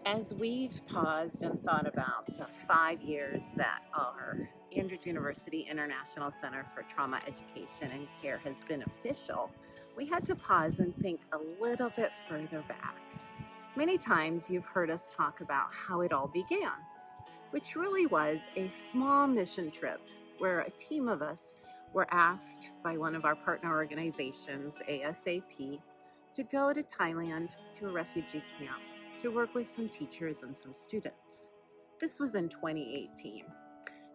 As we've paused and thought about the 5 years that our Andrews University International Center for Trauma Education and Care has been official, we had to pause and think a little bit further back. Many times you've heard us talk about how it all began, which really was a small mission trip where a team of us were asked by one of our partner organizations, ASAP, to go to Thailand to a refugee camp to work with some teachers and some students. This was in 2018.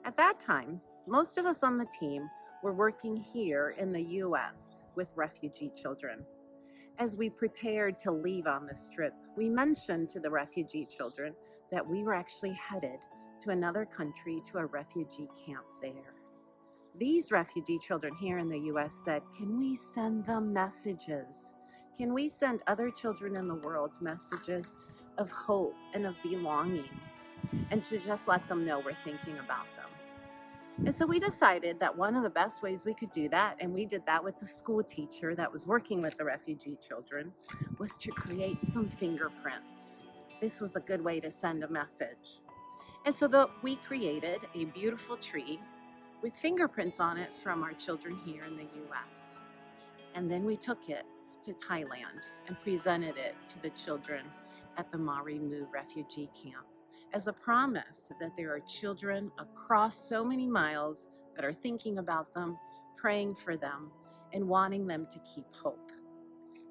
At that time, most of us on the team were working here in the US with refugee children. As we prepared to leave on this trip, we mentioned to the refugee children that we were actually headed to another country, to a refugee camp there. These refugee children here in the US said, "Can we send them messages? Can we send other children in the world messages of hope and of belonging, and to just let them know we're thinking about them?" And so we decided that one of the best ways we could do that, and we did that with the school teacher that was working with the refugee children, was to create some fingerprints. This was a good way to send a message. And so we created a beautiful tree with fingerprints on it from our children here in the US. And then we took it to Thailand and presented it to the children at the Marimu refugee camp as a promise that there are children across so many miles that are thinking about them, praying for them, and wanting them to keep hope.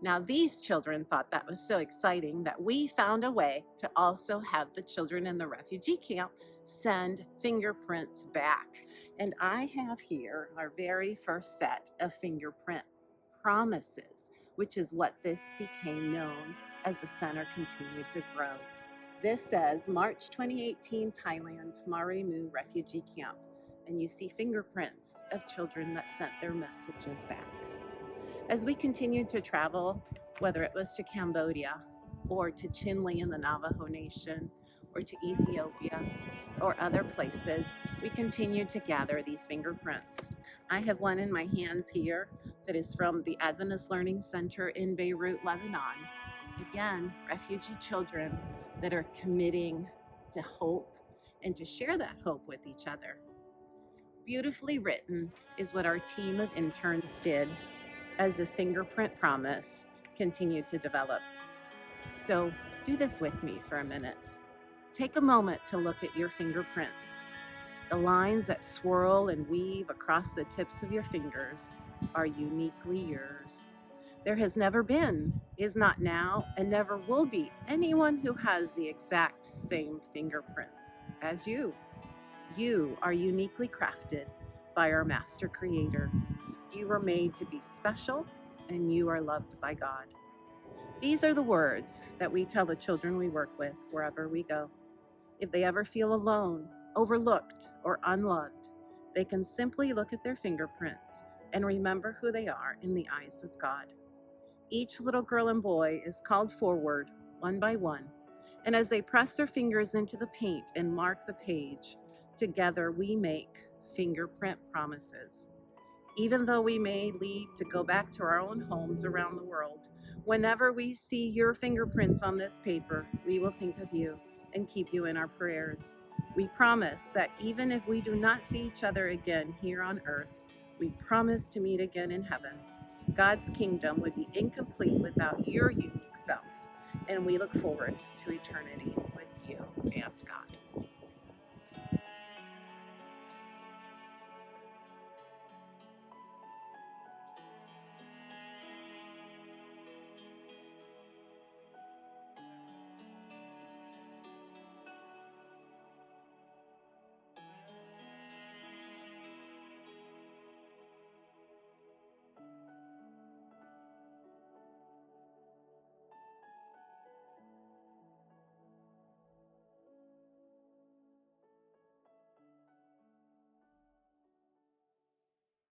Now, these children thought that was so exciting that we found a way to also have the children in the refugee camp send fingerprints back. And I have here our very first set of fingerprint promises, which is what this became known as the center continued to grow. This says March 2018, Thailand, Marimu Refugee Camp. And you see fingerprints of children that sent their messages back. As we continued to travel, whether it was to Cambodia or to Chinle in the Navajo Nation or to Ethiopia or other places, we continued to gather these fingerprints. I have one in my hands here that is from the Adventist Learning Center in Beirut, Lebanon. Again, refugee children that are committing to hope and to share that hope with each other. Beautifully written is what our team of interns did as this fingerprint promise continued to develop. So do this with me for a minute. Take a moment to look at your fingerprints. The lines that swirl and weave across the tips of your fingers are uniquely yours. There has never been, is not now, and never will be anyone who has the exact same fingerprints as you. You are uniquely crafted by our Master Creator. You were made to be special, and you are loved by God. These are the words that we tell the children we work with wherever we go. If they ever feel alone, overlooked, or unloved, they can simply look at their fingerprints and remember who they are in the eyes of God. Each little girl and boy is called forward one by one, and as they press their fingers into the paint and mark the page, together we make fingerprint promises. Even though we may leave to go back to our own homes around the world, whenever we see your fingerprints on this paper, we will think of you and keep you in our prayers. We promise that even if we do not see each other again here on earth, we promise to meet again in heaven. God's kingdom would be incomplete without your unique self, and we look forward to eternity with you and God.